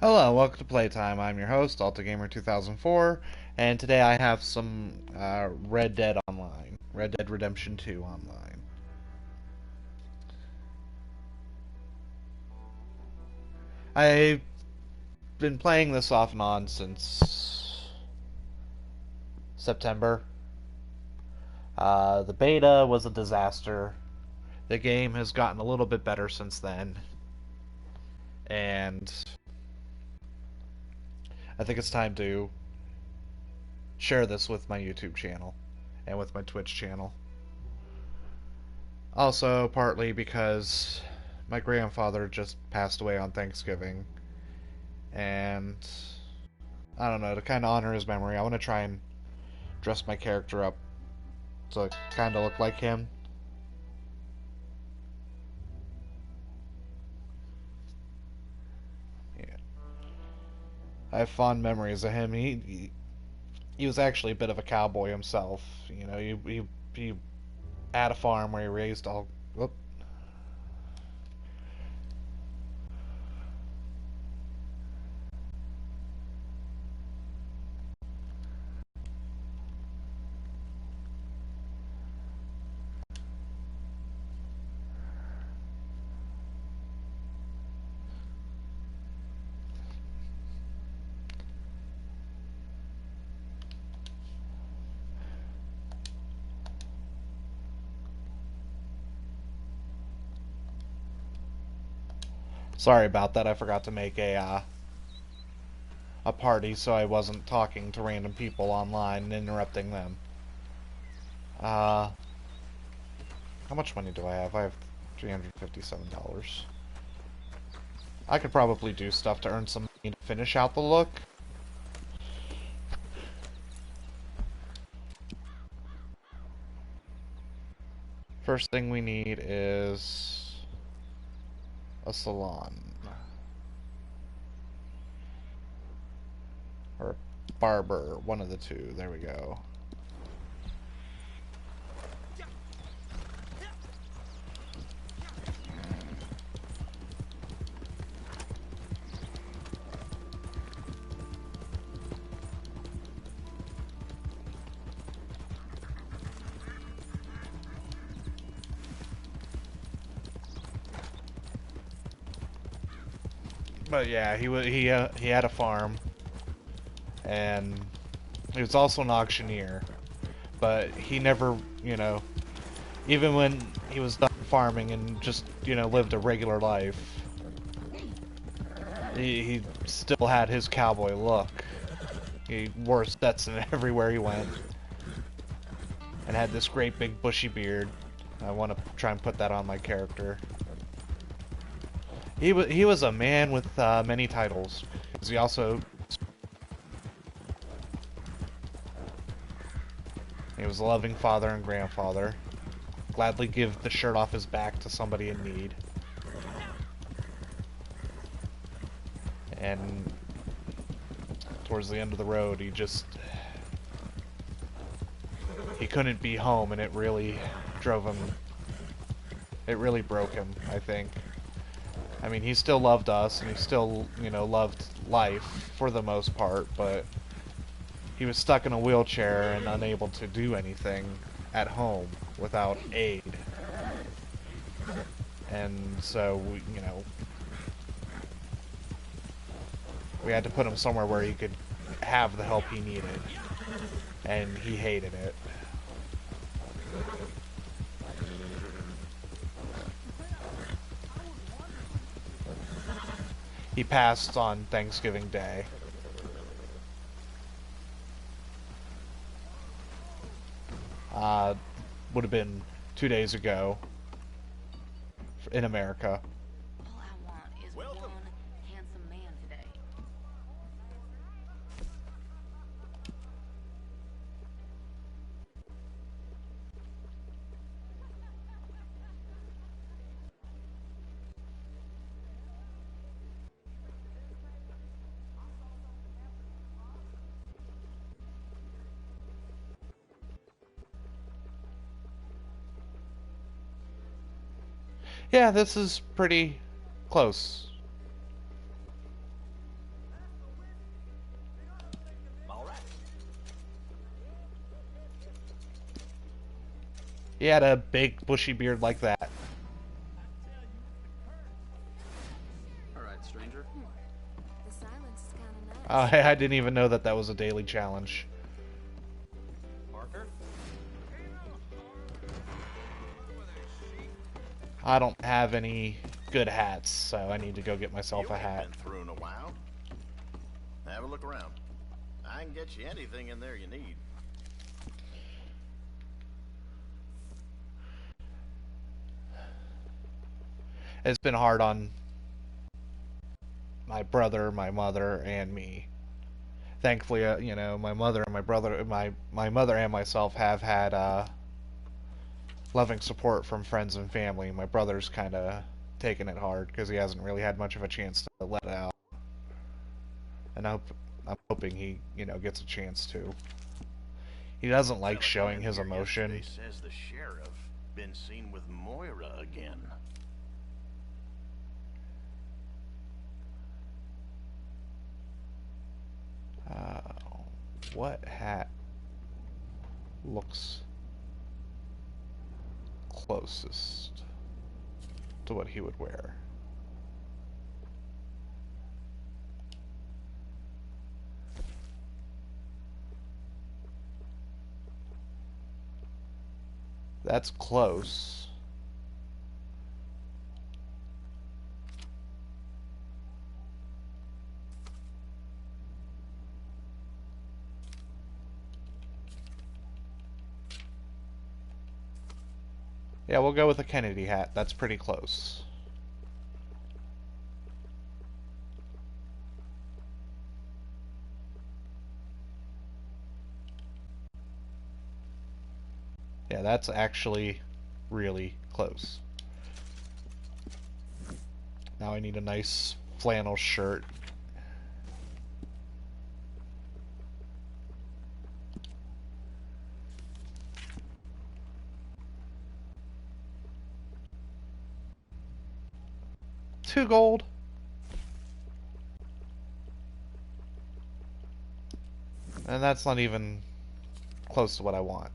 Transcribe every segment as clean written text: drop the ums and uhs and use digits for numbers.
Hello, welcome to Playtime. I'm your host, AltaGamer2004, and today I have some Red Dead Online, Red Dead Redemption 2 Online. I've been playing this off and on since September. The beta was a disaster. The game has gotten a little bit better since then, and I think it's time to share this with my YouTube channel and with my Twitch channel. Also, partly because my grandfather just passed away on Thanksgiving, and I don't know, to kind of honor his memory, I want to try and dress my character up to kind of look like him. Yeah. I have fond memories of him. He was actually a bit of a cowboy himself. You know, he had a farm where he raised all. Whoop. Sorry about that. I forgot to make a party so I wasn't talking to random people online and interrupting them. Uh, how much money do I have? I have $357. I could probably do stuff to earn some money to finish out the look. First thing we need is a salon. Or a barber, one of the two. There we go. But yeah, he had a farm, and he was also an auctioneer. But he never, even when he was done farming and just lived a regular life, he still had his cowboy look. He wore Stetson everywhere he went, and had this great big bushy beard. I want to try and put that on my character. He was a man with many titles. He also he was a loving father and grandfather. Gladly give the shirt off his back to somebody in need. And towards the end of the road, he couldn't be home, and it really drove him. It really broke him, I think. I mean, he still loved us, and he still, loved life for the most part, but he was stuck in a wheelchair and unable to do anything at home without aid. And so, we had to put him somewhere where he could have the help he needed. And he hated it. He passed on Thanksgiving Day. Would have been 2 days ago in America. All I want is one handsome man today. Yeah, this is pretty close. He had a big bushy beard like that. Alright, stranger. The silence is kind of Oh, nice. hey, I didn't even know that that was a daily challenge. Parker? I don't have any good hats, so I need to go get myself a hat. Been through in a while. Have a look around. I can get you anything in there you need. It's been hard on my brother, my mother, and me. Thankfully, you know, my mother and my brother, my mother and myself have had loving support from friends and family. My brother's kind of taken it hard because he hasn't really had much of a chance to let it out, and I'm hoping he, you know, gets a chance to. He doesn't like showing his emotion. Says the sheriff been seen with Moira again. What hat looks closest to what he would wear? That's close. Yeah, we'll go with a Kennedy hat. That's pretty close. Yeah, that's actually really close. Now I need a nice flannel shirt. Two gold. And that's not even close to what I want.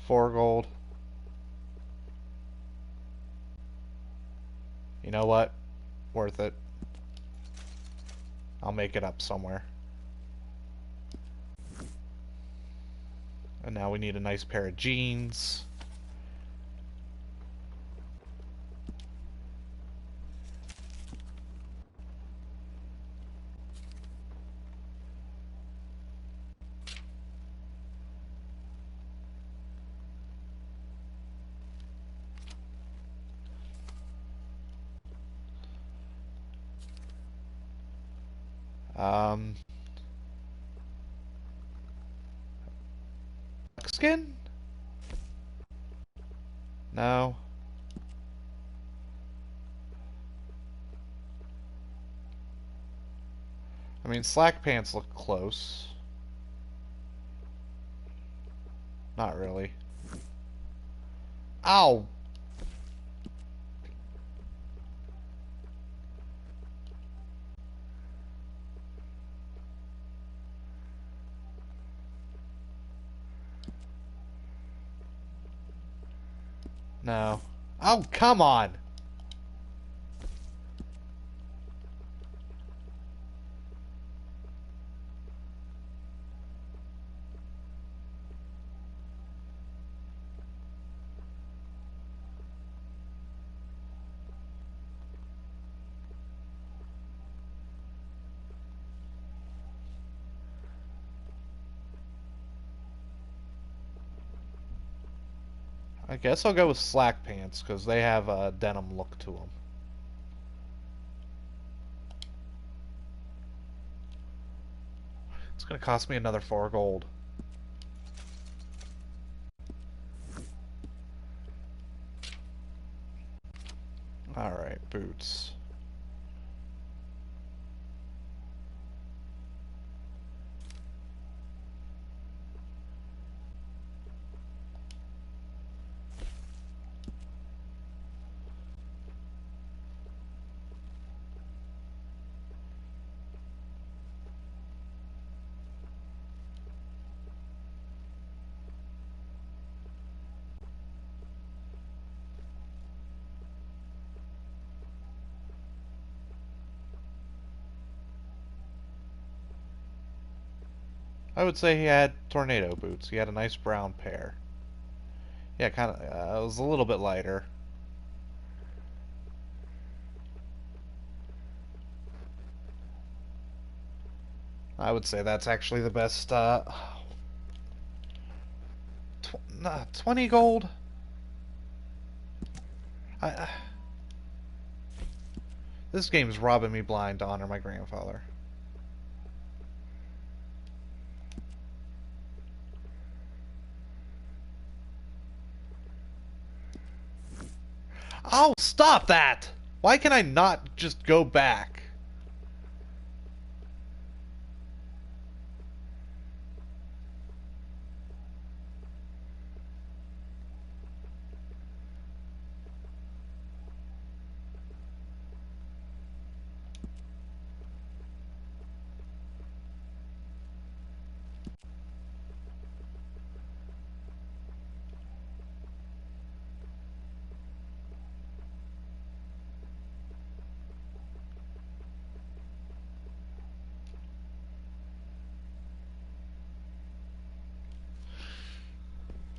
Four gold. You know what? Worth it. I'll make it up somewhere. And now we need a nice pair of jeans. Um, skin? No. I mean, slack pants look close. Not really. Ow! No. Oh, come on! I guess I'll go with slack pants because they have a denim look to them. It's gonna cost me another 4 gold. Alright, boots. I would say he had tornado boots. He had a nice brown pair. Yeah, kind of. It was a little bit lighter. I would say that's actually the best. 20 gold. I. This game's robbing me blind to honor my grandfather. Oh, stop that! Why can I not just go back?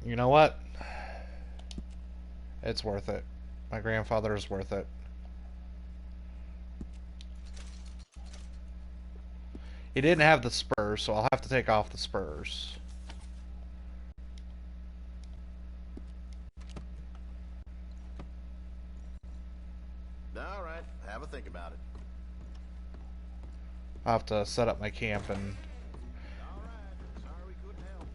You know what? It's worth it. My grandfather is worth it. He didn't have the spurs, so I'll have to take off the spurs. All right, have a think about it. I'll have to set up my camp and... All right, sorry we couldn't help.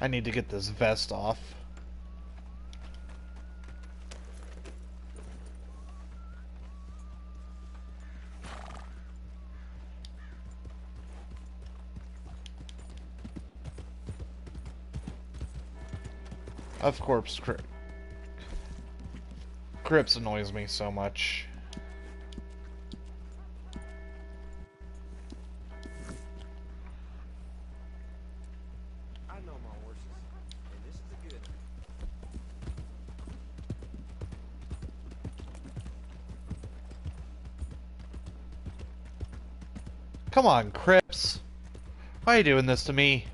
I need to get this vest off. Of course, Crips annoys me so much. I know my horses, and this is a good Come on, Crips. Why are you doing this to me?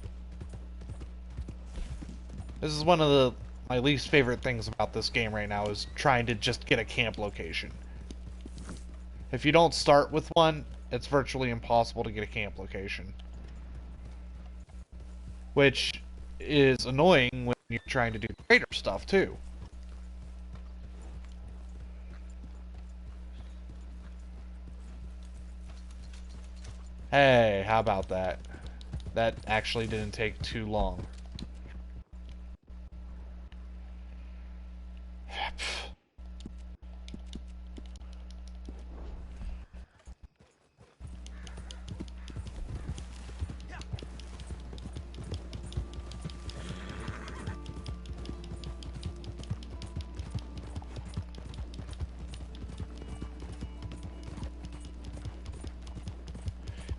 This is one of my least favorite things about this game right now, is trying to just get a camp location. If you don't start with one, it's virtually impossible to get a camp location. Which is annoying when you're trying to do trader stuff, too. Hey, how about that? That actually didn't take too long.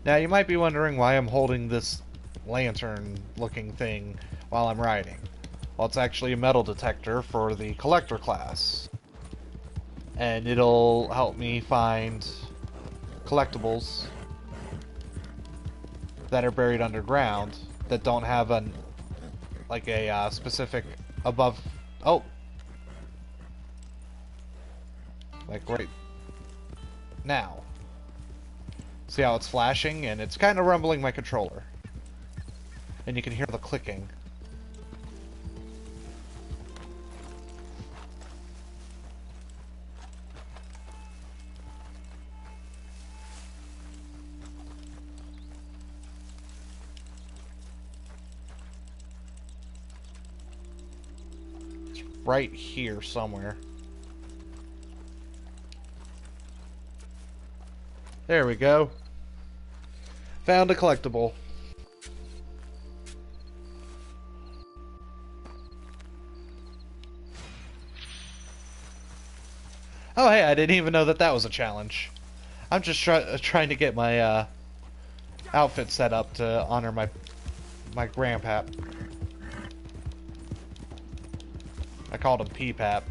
Now, you might be wondering why I'm holding this lantern-looking thing while I'm riding. Well, it's actually a metal detector for the collector class. And it'll help me find collectibles that are buried underground that don't have a specific above... Oh! Like right now. See how it's flashing? And it's kind of rumbling my controller. And you can hear the clicking. It's right here somewhere. There we go. Found a collectible. Oh hey, I didn't even know that that was a challenge. I'm just trying to get my outfit set up to honor my grandpap. I called him P-Pap.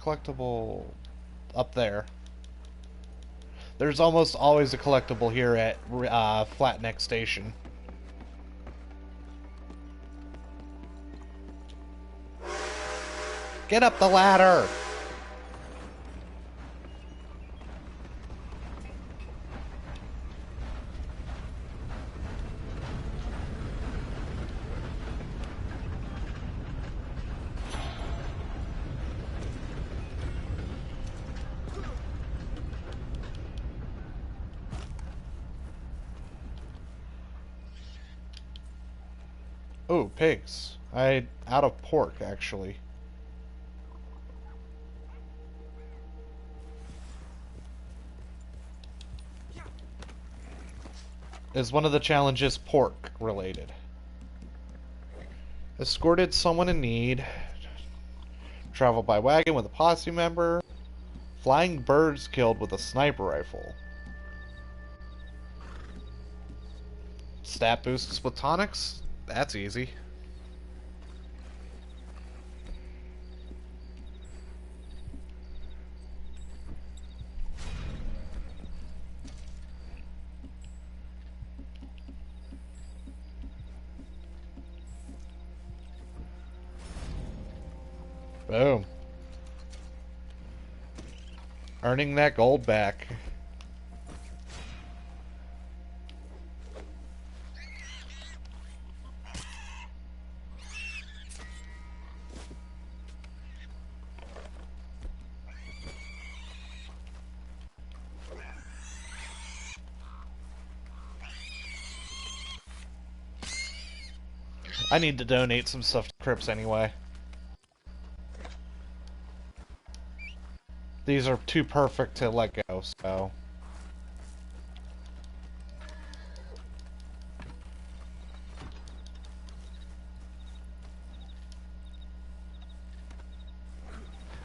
Collectible up there. There's almost always a collectible here at Flatneck Station. Get up the ladder! Oh, pigs. Out of pork, actually. Is one of the challenges pork related? Escorted someone in need. Traveled by wagon with a posse member. Flying birds killed with a sniper rifle. Stat boosts with tonics? That's easy. Boom. Earning that gold back. I need to donate some stuff to Crips anyway. These are too perfect to let go, so...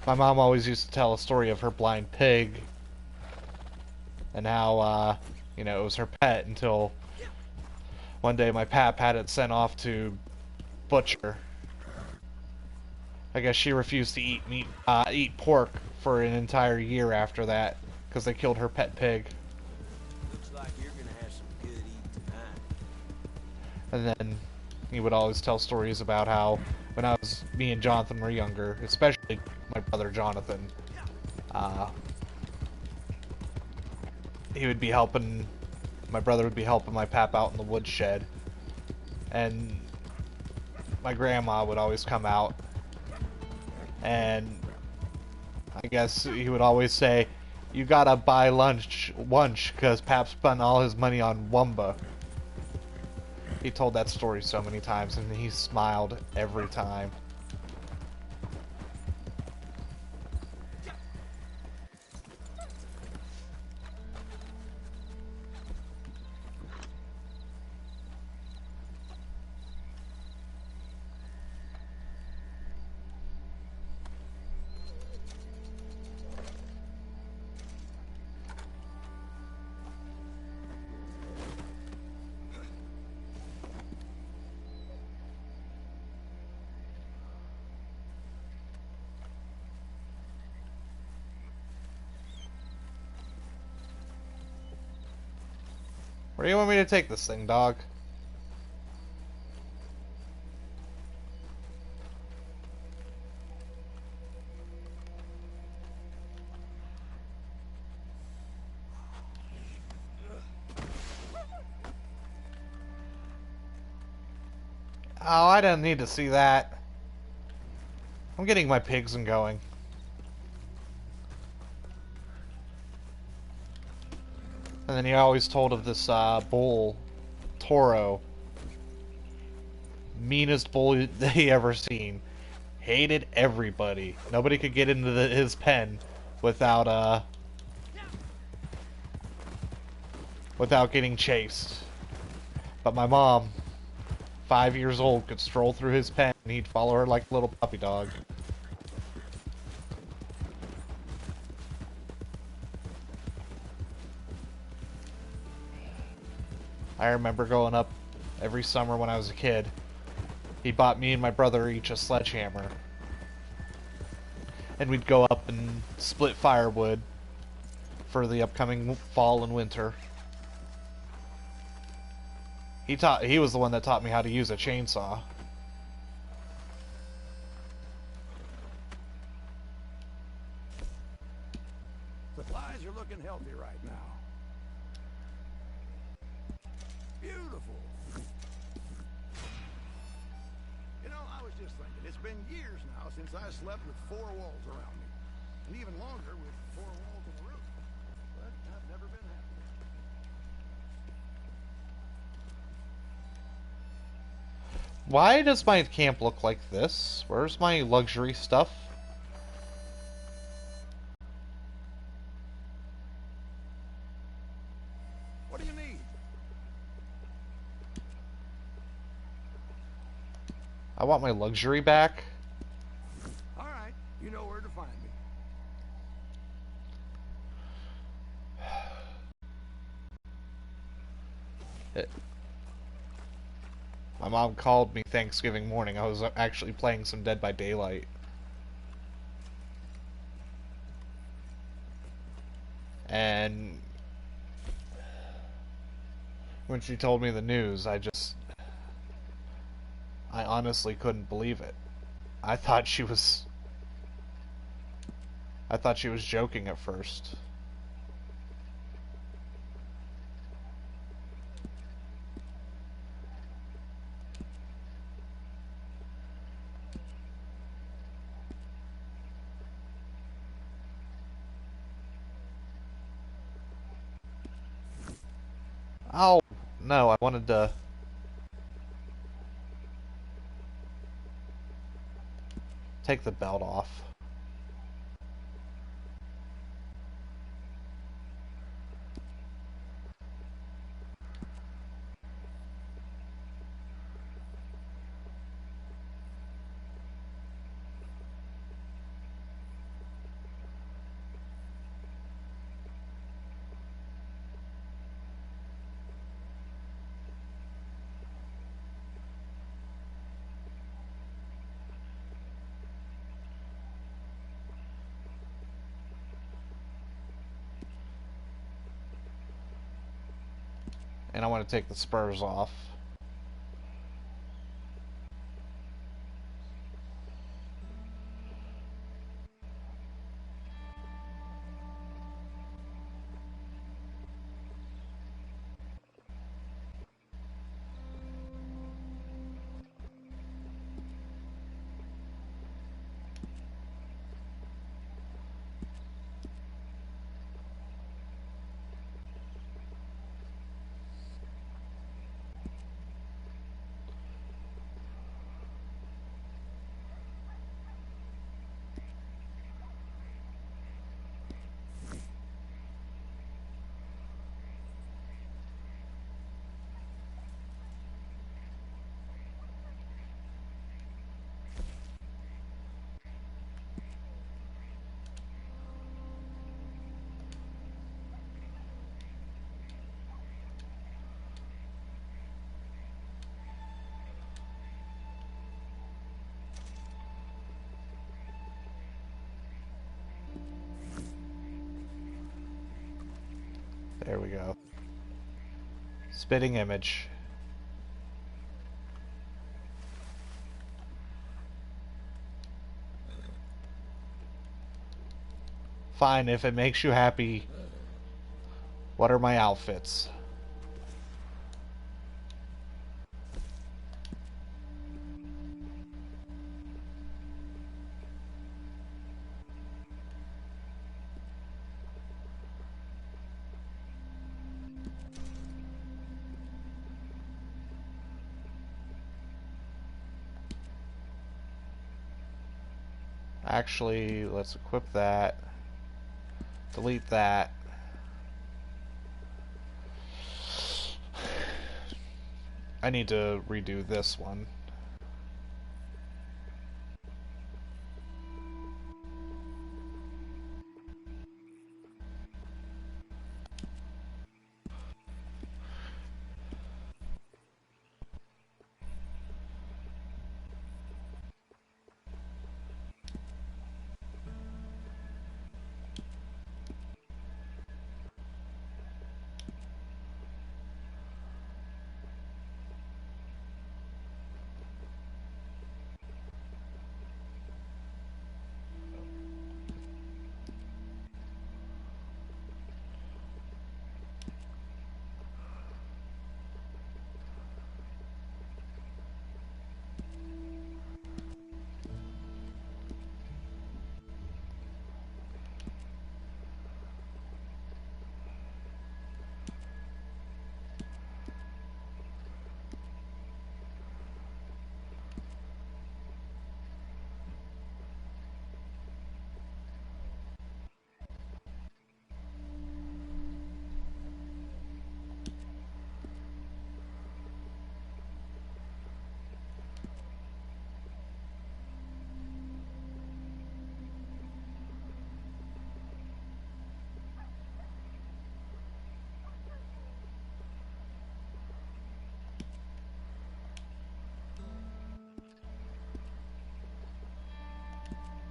My mom always used to tell a story of her blind pig and how, you know, it was her pet until one day my pap had it sent off to butcher. I guess she refused to eat pork for an entire year after that because they killed her pet pig. Looks like you're gonna have some good eating tonight. And then he would always tell stories about how when me and Jonathan were younger, especially my brother Jonathan, my brother would be helping my pap out in the woodshed, and my grandma would always come out, and I guess he would always say, "You gotta buy lunch, because Pap spent all his money on Wumba." He told that story so many times, and he smiled every time. Where do you want me to take this thing, dog? Oh, I didn't need to see that. I'm getting my pigs and going. And then he always told of this bull, Toro. Meanest bull that he ever seen. Hated everybody. Nobody could get into his pen without getting chased. But my mom, 5 years old, could stroll through his pen and he'd follow her like a little puppy dog. I remember going up every summer when I was a kid. He bought me and my brother each a sledgehammer. And we'd go up and split firewood for the upcoming fall and winter. He was the one that taught me how to use a chainsaw. Supplies are looking healthy right now. Beautiful. You know, I was just thinking, it's been years now since I slept with 4 walls around me. And even longer with 4 walls in a room. But I've never been happy. Why does my camp look like this? Where's my luxury stuff? What do you need? I want my luxury back. All right, you know where to find me. My mom called me Thanksgiving morning. I was actually playing some Dead by Daylight. And when she told me the news, I honestly couldn't believe it. I thought she was joking at first. Oh, no, I wanted to take the belt off. And I want to take the spurs off. There we go. Spitting image. Fine, if it makes you happy. What are my outfits? Actually, let's equip that. Delete that. I need to redo this one.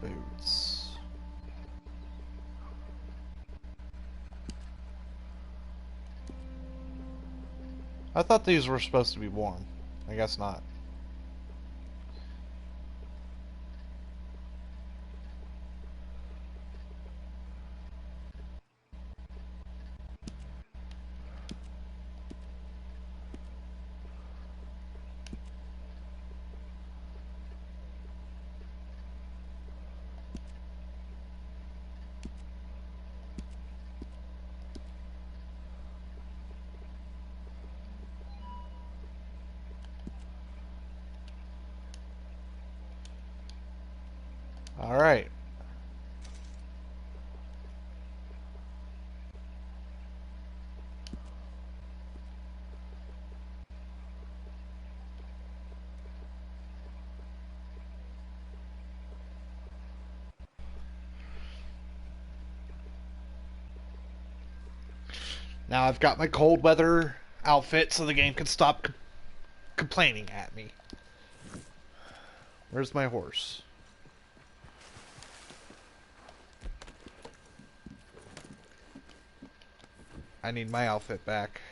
Boots. I thought these were supposed to be warm. I guess not. Alright. Now I've got my cold weather outfit so the game can stop complaining at me. Where's my horse? I need my outfit back.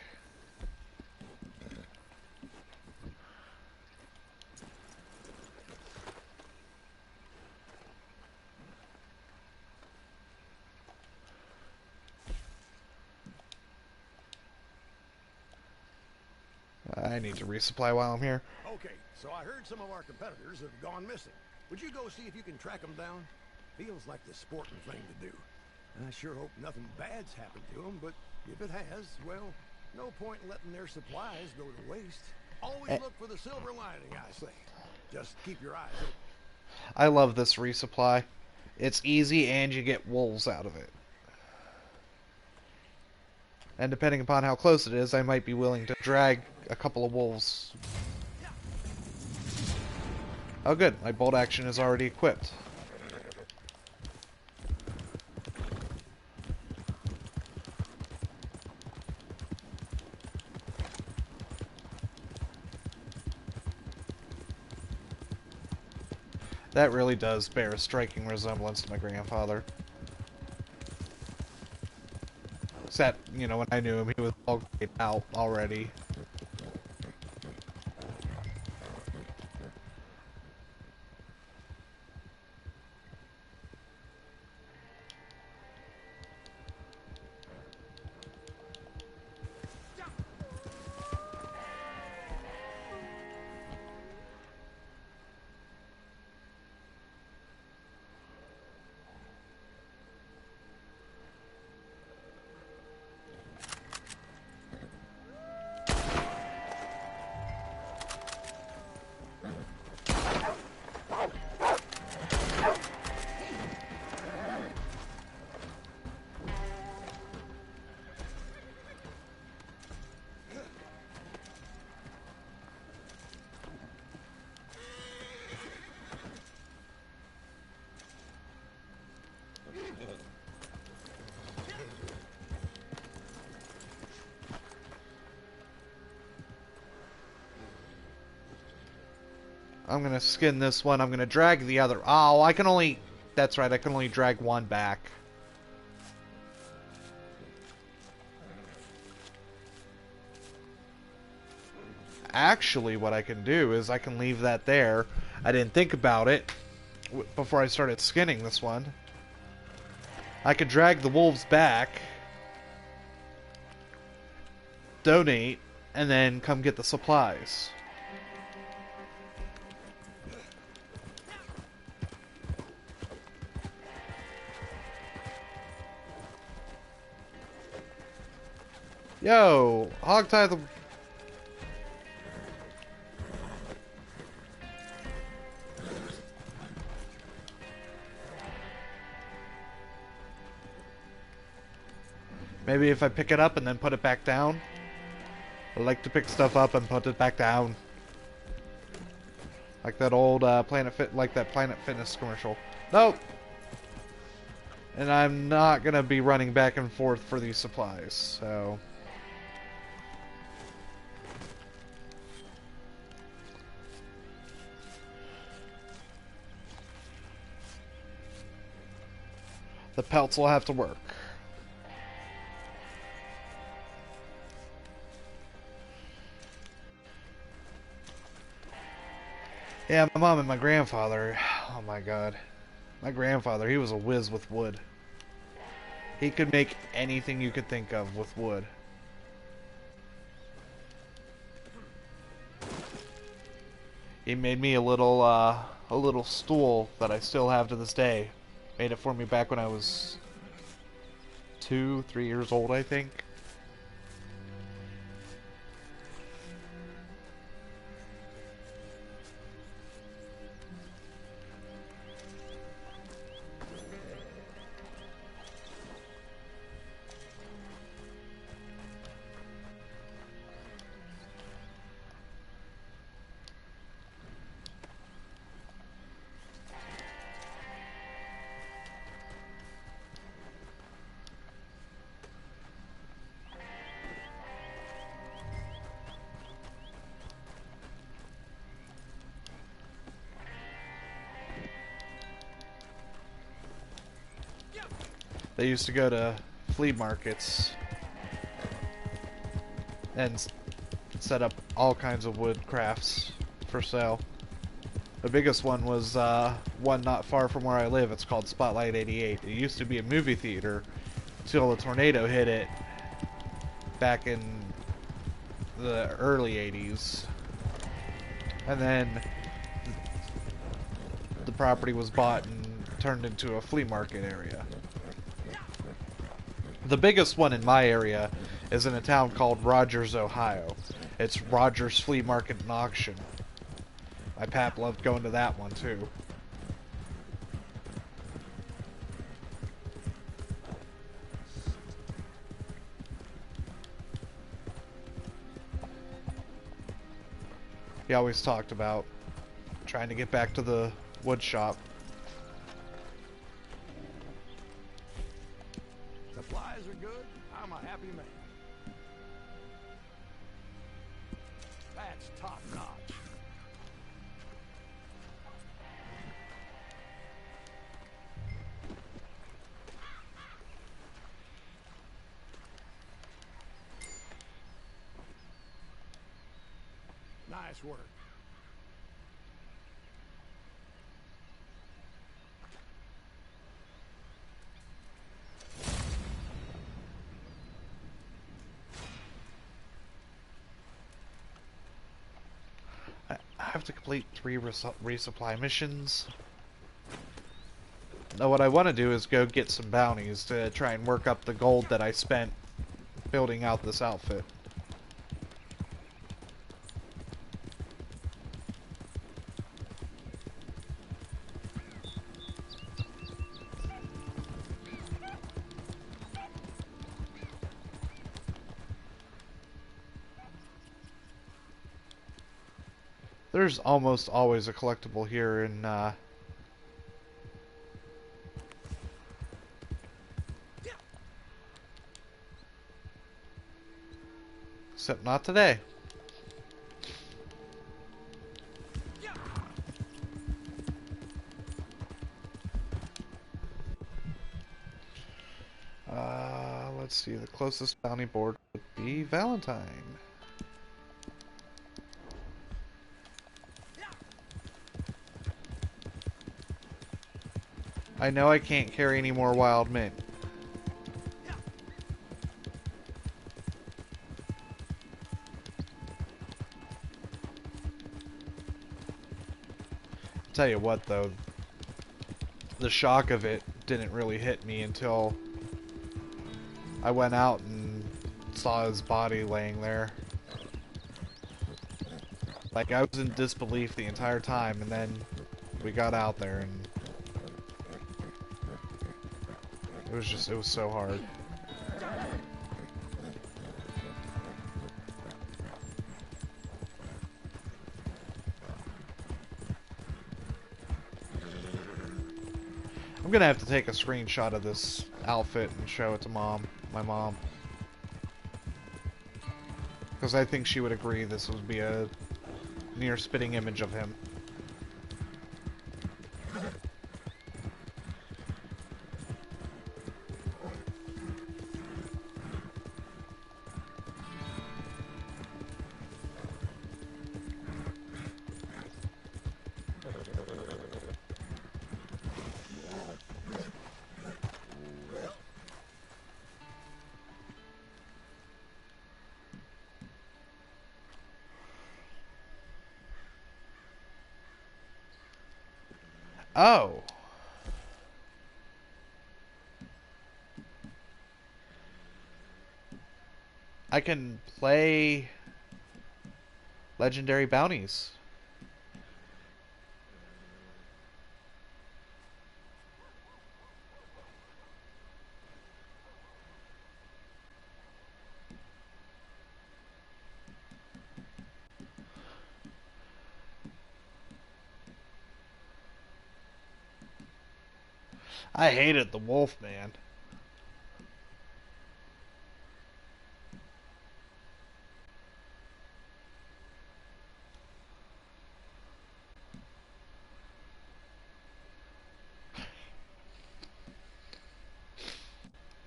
I need to resupply while I'm here. Okay, so I heard some of our competitors have gone missing. Would you go see if you can track them down? Feels like the sporting thing to do. I sure hope nothing bad's happened to them, but if it has, well, no point in letting their supplies go to waste. Always look for the silver lining, I say. Just keep your eyes open. I love this resupply. It's easy and you get wolves out of it. And depending upon how close it is, I might be willing to drag a couple of wolves. Oh good, my bolt action is already equipped. That really does bear a striking resemblance to my grandfather. Except, you know, when I knew him, he was all grayed out already. I'm gonna skin this one. I'm gonna drag the other. Oh, I can only... That's right, I can only drag one back. Actually, what I can do is I can leave that there. I didn't think about it before I started skinning this one. I could drag the wolves back, donate, and then come get the supplies. Yo, hogtie the... Maybe if I pick it up and then put it back down. I like to pick stuff up and put it back down. Like that old Planet Fitness commercial. Nope. And I'm not gonna be running back and forth for these supplies, so... The pelts will have to work. Yeah, my mom and my grandfather, oh my god. My grandfather, he was a whiz with wood. He could make anything you could think of with wood. He made me a little stool that I still have to this day. Made it for me back when I was 2, 3 years old, I think. They used to go to flea markets and set up all kinds of wood crafts for sale. The biggest one was one not far from where I live. It's called Spotlight 88. It used to be a movie theater until a tornado hit it back in the early 80s. And then the property was bought and turned into a flea market area. The biggest one in my area is in a town called Rogers, Ohio. It's Rogers Flea Market and Auction. My pap loved going to that one too. He always talked about trying to get back to the wood shop. Supplies are good. I'm a happy man. That's top notch. Nice work. I have to complete 3 resupply missions. Now what I want to do is go get some bounties to try and work up the gold that I spent building out this outfit. There's almost always a collectible here in, except not today. Let's see, the closest bounty board would be Valentine. I know I can't carry any more wild mint. Tell you what though, the shock of it didn't really hit me until I went out and saw his body laying there. Like, I was in disbelief the entire time, and then we got out there and it was so hard. I'm gonna have to take a screenshot of this outfit and show it to my mom. Because I think she would agree this would be a near spitting image of him. Oh. I can play legendary bounties. I hated the wolf man.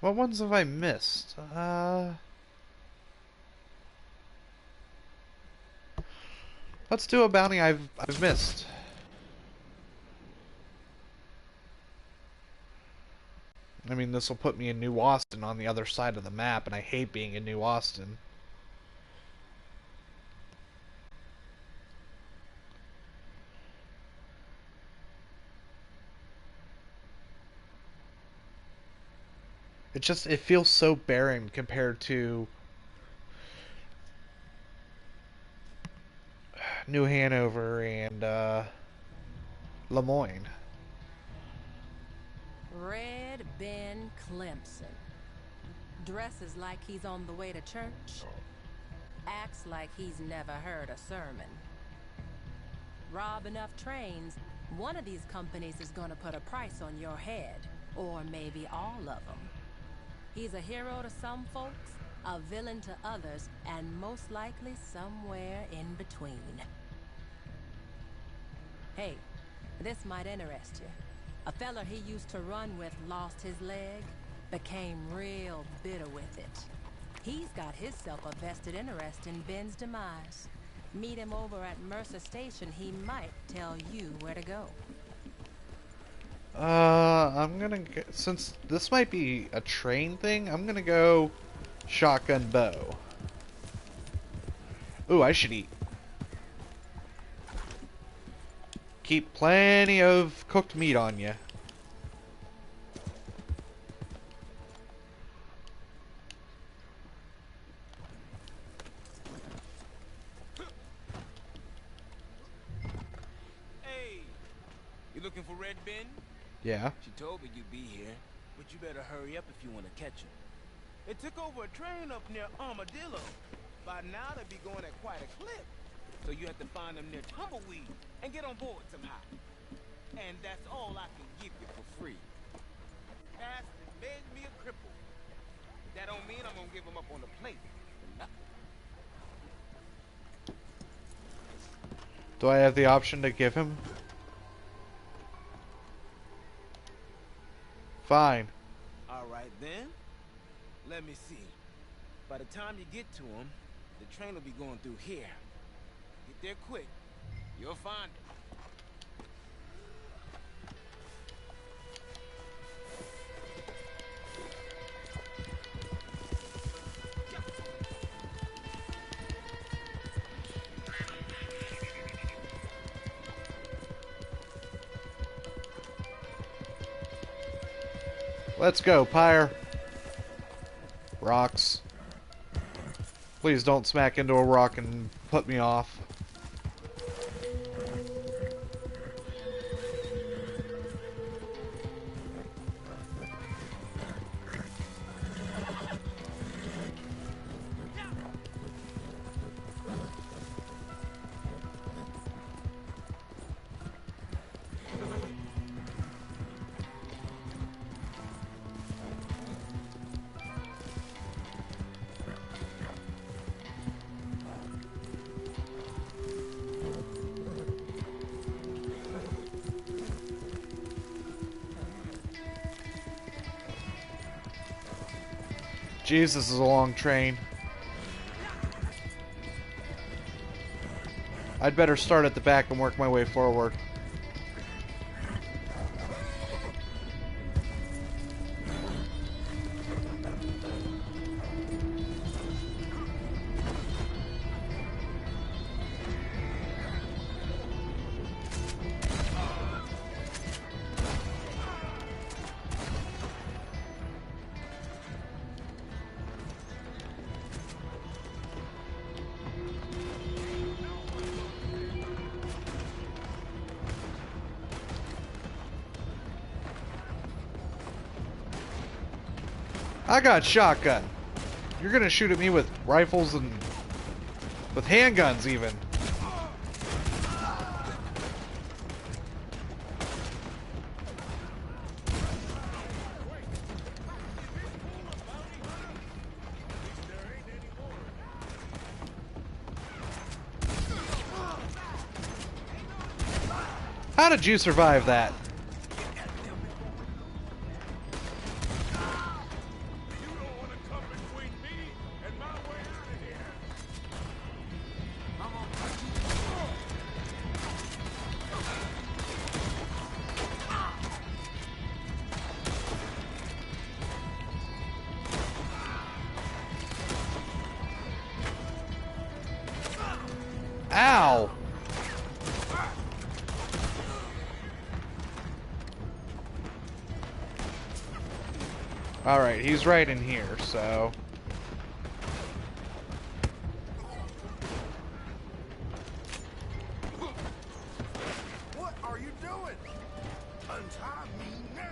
What ones have I missed? Let's do a bounty I've missed. I mean, this will put me in New Austin on the other side of the map, and I hate being in New Austin. It feels so barren compared to New Hanover and Lemoyne. Red Ben Clemson. Dresses like he's on the way to church. Acts like he's never heard a sermon. Rob enough trains, one of these companies is gonna put a price on your head. Or maybe all of them. He's a hero to some folks, a villain to others, and most likely somewhere in between. Hey, this might interest you. A fella he used to run with lost his leg, became real bitter with it. He's got himself a vested interest in Ben's demise. Meet him over at Mercer Station, he might tell you where to go. I'm gonna go, since this might be a train thing, I'm gonna go shotgun bow. Ooh, I should eat. Keep plenty of cooked meat on you. Hey, you looking for Red Ben? Yeah. She told me you'd be here, but you better hurry up if you want to catch him. They took over a train up near Armadillo. By now they'd be going at quite a clip. So you have to find them near Tumbleweed and get on board somehow. And that's all I can give you for free. Past and made me a cripple. But that don't mean I'm gonna give him up on the plate. Do I have the option to give him? Fine. All right then. Let me see. By the time you get to him, the train will be going through here. Get there quick. You'll find it. Let's go, Pyre. Rocks. Please don't smack into a rock and put me off. Jeez, this is a long train. I'd better start at the back and work my way forward. I got shotgun. You're gonna shoot at me with rifles and with handguns even. How did you survive that? Ow! Alright, he's right in here, so... What are you doing? Untie me now!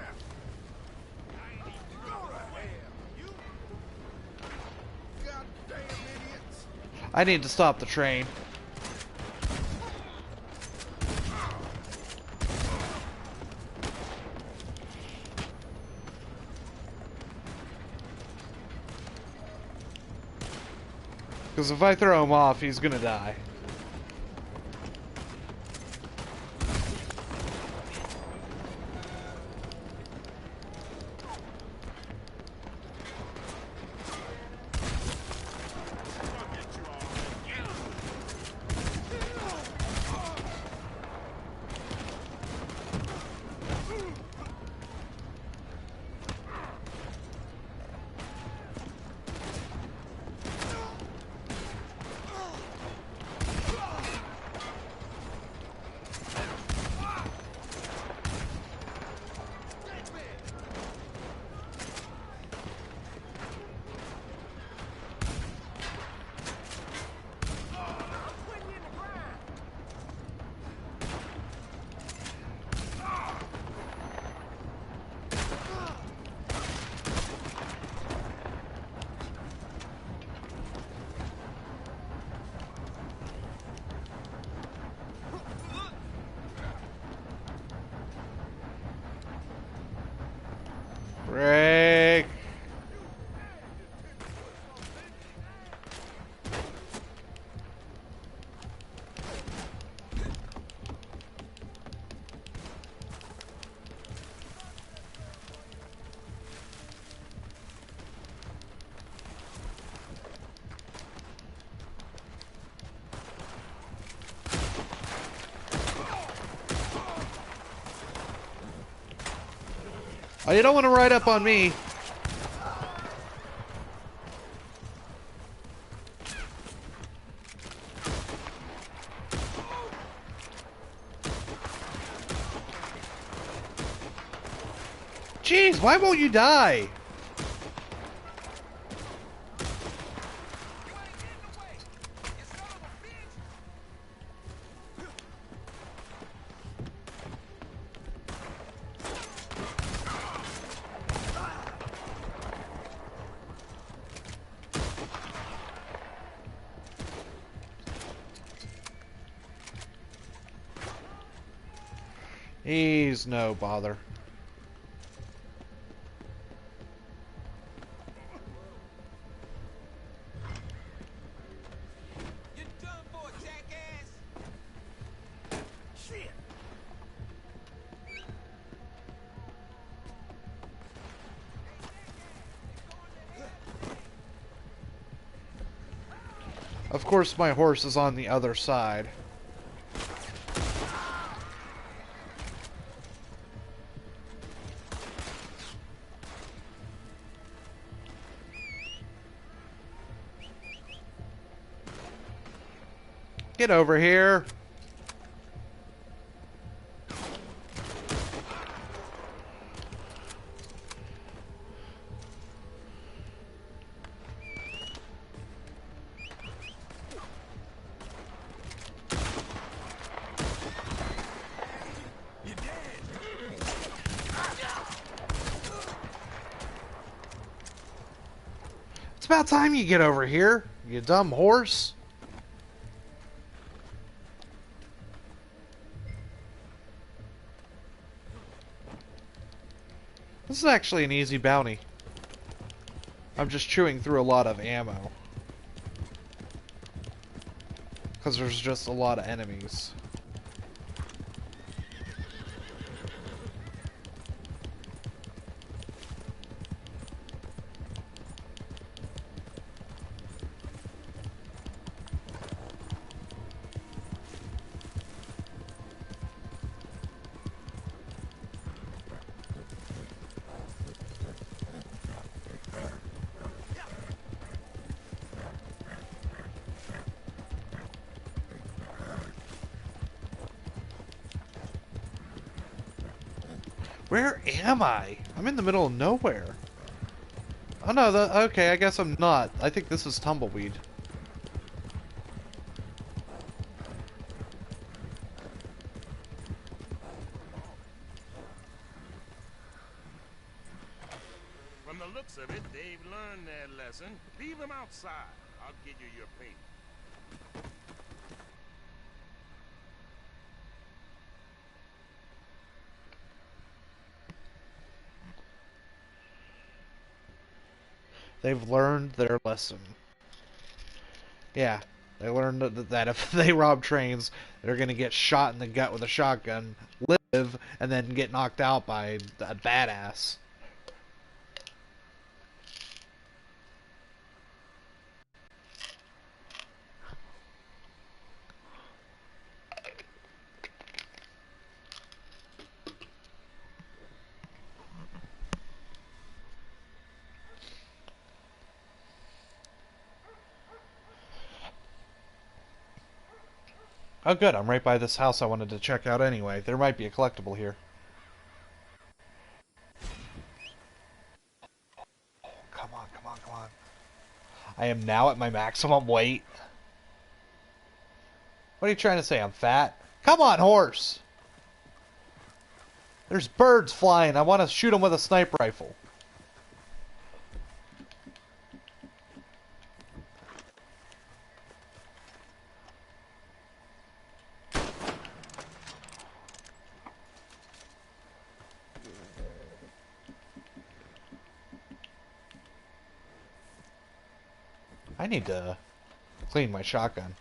Go to hell! You goddamn idiots! I need to stop the train. Because if I throw him off, he's gonna die. Oh, you don't want to ride up on me. Jeez, why won't you die? He's no bother. You're done for, jackass! Shit! Of course, my horse is on the other side. Get over here. It's about time you get over here, you dumb horse. This is actually an easy bounty. I'm just chewing through a lot of ammo. Because there's just a lot of enemies. Where am I? I'm in the middle of nowhere. Oh no, okay, I guess I'm not. I think this is Tumbleweed. From the looks of it, they've learned their lesson. Leave them outside. I'll give you your pay. They've learned their lesson. Yeah, they learned that if they rob trains, they're gonna get shot in the gut with a shotgun, live, and then get knocked out by a badass. Oh good, I'm right by this house I wanted to check out anyway. There might be a collectible here. Come on, come on, come on. I am now at my maximum weight. What are you trying to say? I'm fat? Come on, horse! There's birds flying. I want to shoot them with a sniper rifle. I need to clean my shotgun.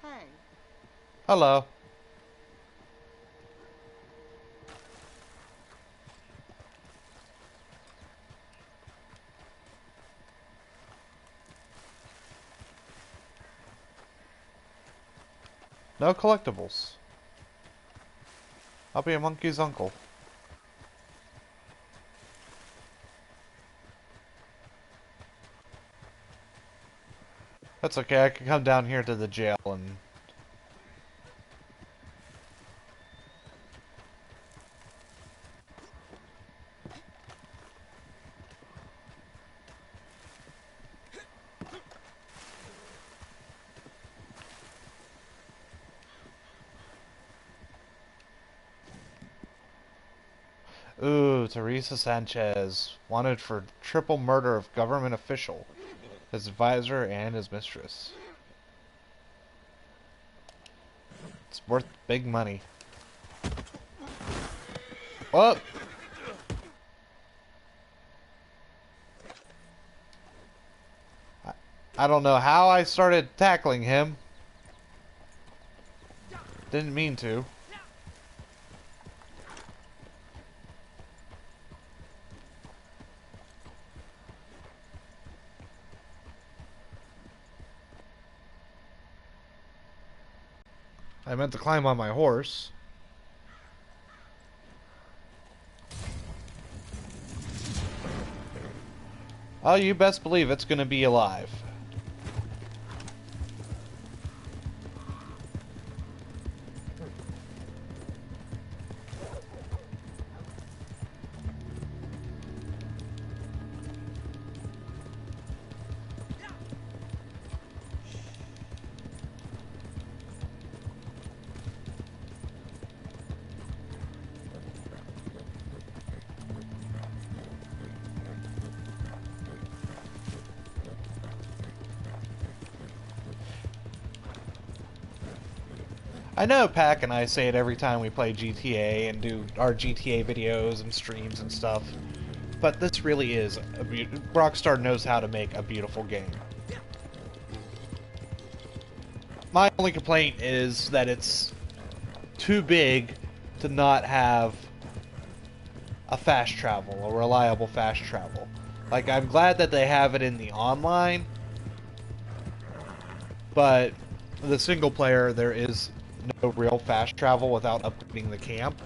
Hey, Hello. No collectibles. I'll be a monkey's uncle. That's okay, I can come down here to the jail and... Ooh, Teresa Sanchez, wanted for triple murder of government official, his advisor, and his mistress. It's worth big money. Whoa! I don't know how I started tackling him. Didn't mean to. I meant to climb on my horse. Oh, you best believe it's gonna be alive. I know Pac and I say it every time we play GTA and do our GTA videos and streams and stuff, but this really is Rockstar knows how to make a beautiful game. My only complaint is that it's too big to not have a fast travel, a reliable fast travel. Like, I'm glad that they have it in the online, but the single player, there is no real fast travel without upgrading the camp.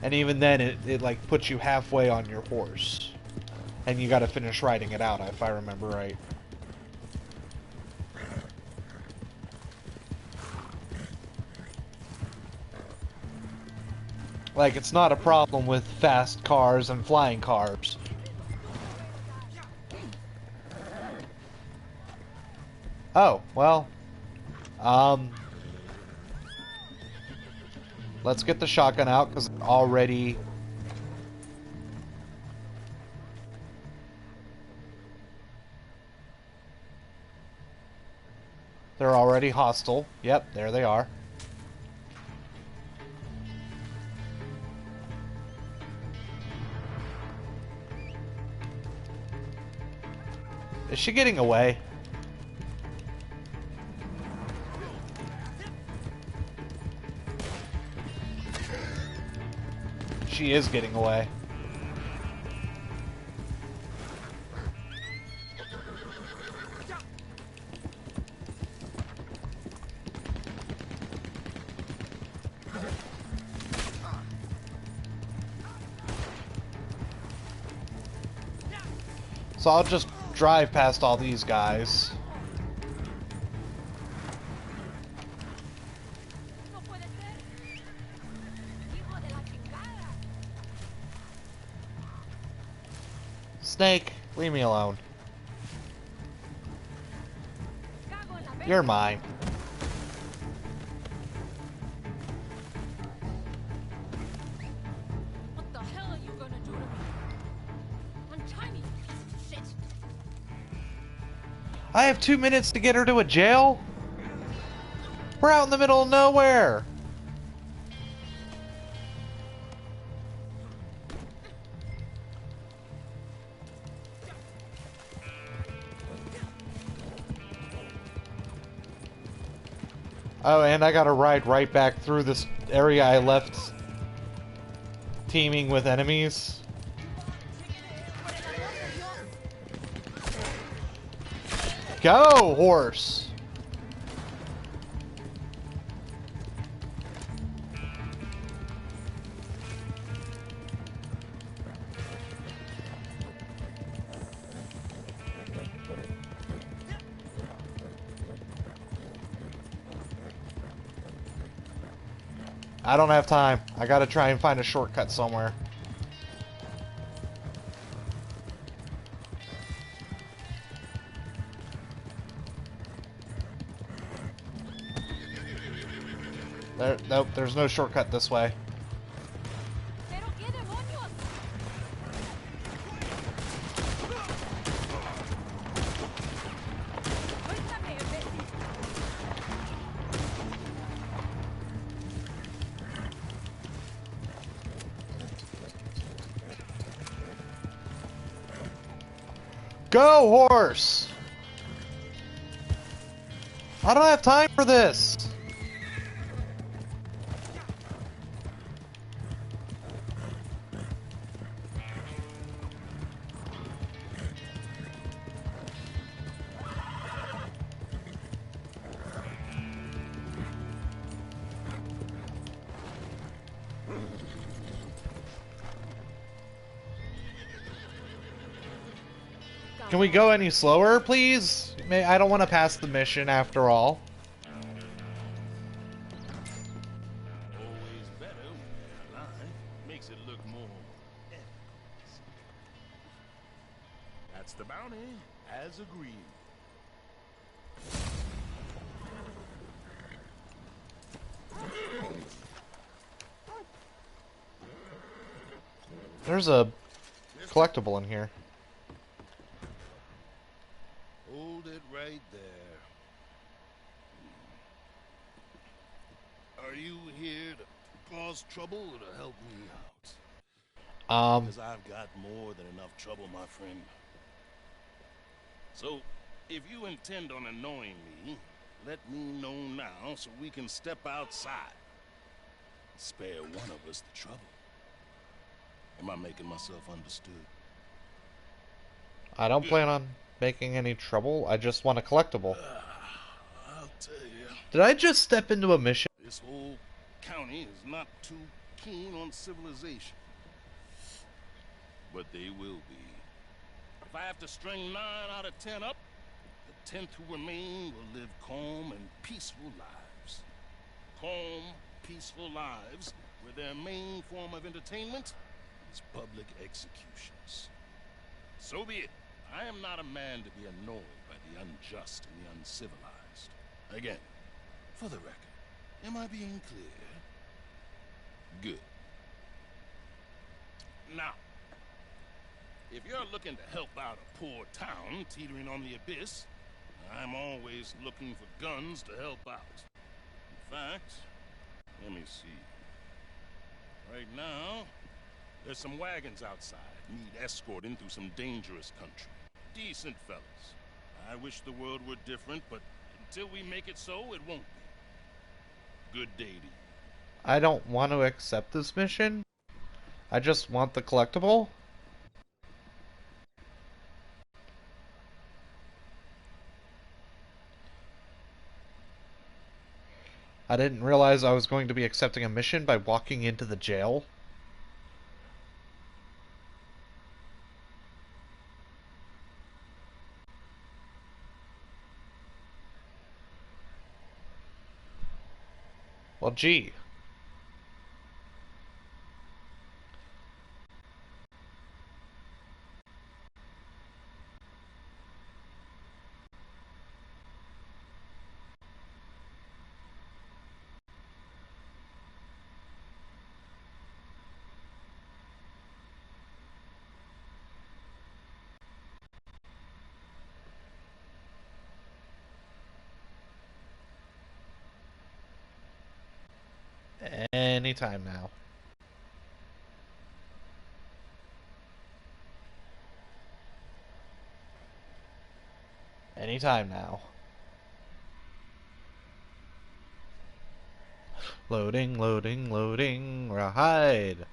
And even then, it like puts you halfway on your horse. And you gotta finish riding it out, if I remember right. Like, it's not a problem with fast cars and flying cars. Oh, well, let's get the shotgun out, because already... They're already hostile. Yep, there they are. Is she getting away? She is getting away. So I'll just drive past all these guys. Snake, leave me alone. You're mine. What the hell are you gonna do to me? Untie me, you piece of shit! I have 2 minutes to get her to a jail? We're out in the middle of nowhere. Oh, and I gotta ride right back through this area I left teeming with enemies. Go, horse! I don't have time. I gotta try and find a shortcut somewhere. Nope, there's no shortcut this way. Pero qué demonios. Suéltame, imbécil. Go, horse! I don't have time for this! Can we go any slower, please? I don't want to pass the mission after all. Always better when you're alive. Makes it look more effortless. That's the bounty, as agreed. There's a collectible in here. Hold it right there. Are you here to cause trouble or to help me out? Because I've got more than enough trouble, my friend. So, if you intend on annoying me, let me know now so we can step outside. Spare one of us the trouble. Am I making myself understood? I don't plan on making any trouble. I just want a collectible. I'll tell you. Did I just step into a mission? This whole county is not too keen on civilization. But they will be. If I have to string 9 out of 10 up, the 10th who remain will live calm and peaceful lives. Calm, peaceful lives where their main form of entertainment is public executions. So be it. I am not a man to be annoyed by the unjust and the uncivilized. Again, for the record, am I being clear? Good. Now, if you're looking to help out a poor town teetering on the abyss, I'm always looking for guns to help out. In fact, let me see. Right now, there's some wagons outside, need escorting through some dangerous country. Decent fellas. I wish the world were different, but until we make it so, it won't be. Good day to you. I don't want to accept this mission. I just want the collectible. I didn't realize I was going to be accepting a mission by walking into the jail. Well, gee. Anytime now. Anytime now. Loading, loading, loading. Hide.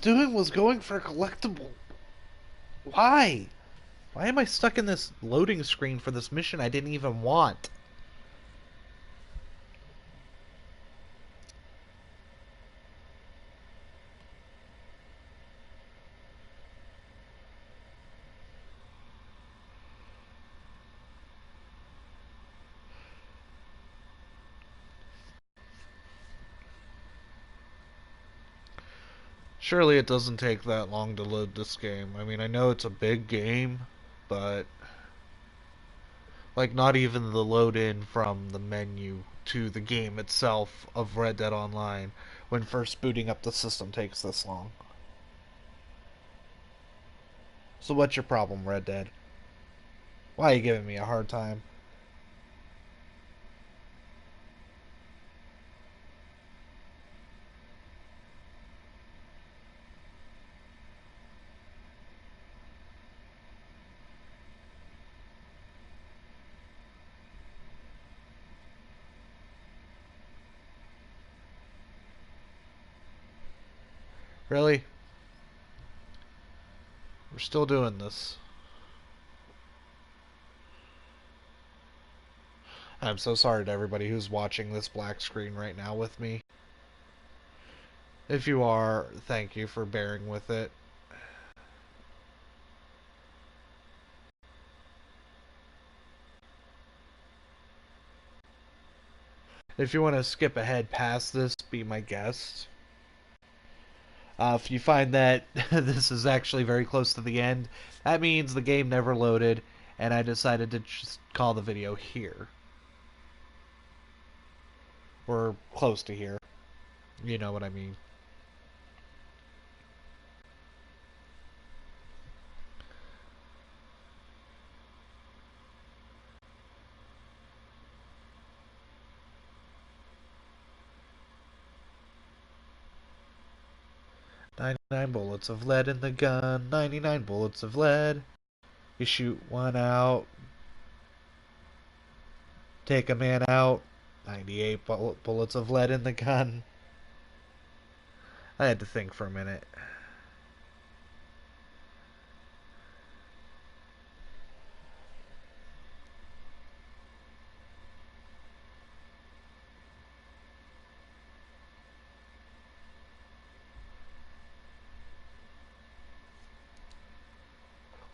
doing was going for a collectible. Why? Why am I stuck in this loading screen for this mission I didn't even want? Surely it doesn't take that long to load this game. I mean, I know it's a big game, but like not even the load in from the menu to the game itself of Red Dead Online when first booting up the system takes this long. So what's your problem, Red Dead? Why are you giving me a hard time? Really? We're still doing this. I'm so sorry to everybody who's watching this black screen right now with me. If you are, thank you for bearing with it. If you want to skip ahead past this, be my guest. If you find that this is actually very close to the end, that means the game never loaded, and I decided to just call the video here. Or close to here. You know what I mean. "99 bullets of lead in the gun, 99 bullets of lead. You shoot one out, take a man out, 98 bullets of lead in the gun." I had to think for a minute.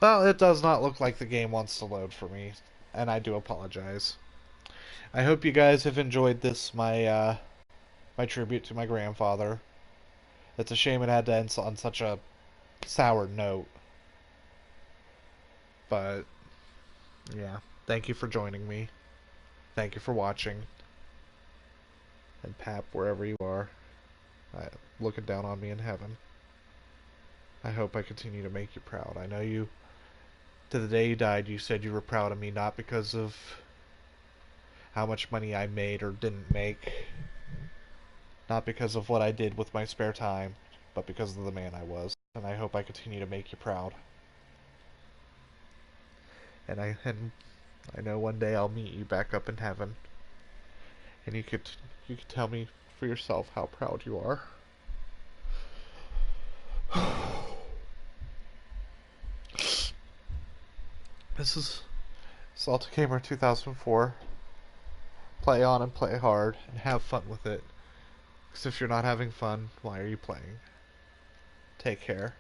Well, it does not look like the game wants to load for me, and I do apologize. I hope you guys have enjoyed this, my tribute to my grandfather. It's a shame it had to end on such a sour note. But, yeah. Thank you for joining me. Thank you for watching. And Pap, wherever you are, looking down on me in heaven. I hope I continue to make you proud. I know you, to the day you died, you said you were proud of me not because of how much money I made or didn't make, not because of what I did with my spare time, but because of the man I was. And I hope I continue to make you proud. And I know one day I'll meet you back up in heaven, and you could tell me for yourself how proud you are. This is Salta Gamer 2004. Play on and play hard, and have fun with it. Because if you're not having fun, why are you playing? Take care.